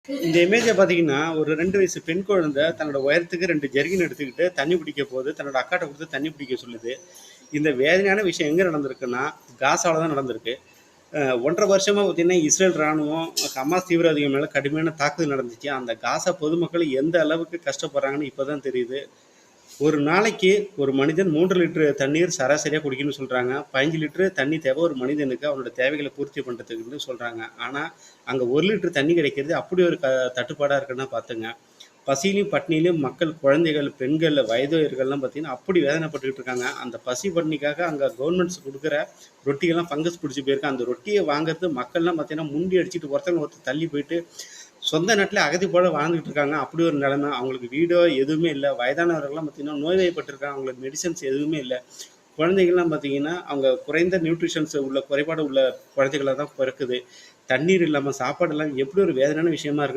இந்த இமேஜை பார்த்தீங்கன்னா, ஒரு 2 வயசு பெண் குழந்தை தன்னோட உயரத்துக்கு 2 ஜெர்கின் எடுத்துக்கிட்டு தண்ணி பிடிக்க போகுது. தன்னோட அக்காட்ட குடுத்து தண்ணி பிடிக்க சொல்லுது. இந்த வேதனையான விஷயம் எங்க நடந்திருக்குன்னா, காசால தான் நடந்திருக்கு. 1 1/2 வருஷமா பார்த்தீங்கன்னா, இஸ்ரேல் ராணுவம் ஹமாஸ் தீவிரவாதிகள் மேல கடுமையான தாக்குதல் நடந்துச்சு. அந்த காசா பொதுமக்கள் எந்த அளவுக்கு கஷ்டப்படுறாங்கன்னு இப்ப தான் தெரியுது. ஒரு நாளைக்கு ஒரு மனிதன் 3 லிட்டர் தண்ணீர் சராசரியா குடிக்கணும்னு சொல்றாங்க. 15 லிட்டர் தண்ணி தேவை ஒரு மனிதனுக்கு அவனோட தேவைகள பூர்த்தி பண்றதுக்குன்னு சொல்றாங்க. ஆனா, அங்க 1 லிட்டர் தண்ணி கிடைக்கிறது அப்படி ஒரு தட்டுப்பாடா இருக்குன்னா பாத்துங்க. பசியிலும், பட்னியிலும் மக்கள், குழந்தைகள், பெண்கள், வயதுவயர்கள்லாம் பார்த்தீங்கன்னா, அப்படி வேதனைப்பட்டுக்கிட்டு இருக்காங்க. அந்த பசி பட்னிக்காக அங்க கவர்மெண்ட்ஸ் குடுக்குற ரொட்டியெல்லாம் ஃபங்கஸ் பிடிச்சு போயிருக்கு. அந்த ரொட்டிய வாங்குறது மக்கள்லாம் பார்த்தீங்கன்னா, முண்டி அடிச்சுட்டு ஒருத்தர் தள்ளி போயிட்டு, சொந்த நாட்டிலே அகதி போல வாழ்ந்துட்டு இருக்காங்க. அப்படி ஒரு நிலைமை. அவங்களுக்கு வீடோ எதுவுமே இல்ல. வயதானவர்கள்லாம் பார்த்தீங்கன்னா, நோய்வாய்ப்பட்டிருக்காங்க. அவங்களுக்கு மெடிசின்ஸ் எதுவுமே இல்ல. குழந்தைகள்லாம் பார்த்தீங்கன்னா, அவங்க குறைந்த நியூட்ரிஷன்ஸ் உள்ள குறைபாடு உள்ள குழந்தைகளா தான் பிறக்குது. தண்ணீர் இல்லாம, சாப்பாடு இல்லாம எப்படி ஒரு வேதனையான விஷயமா இருக்கு.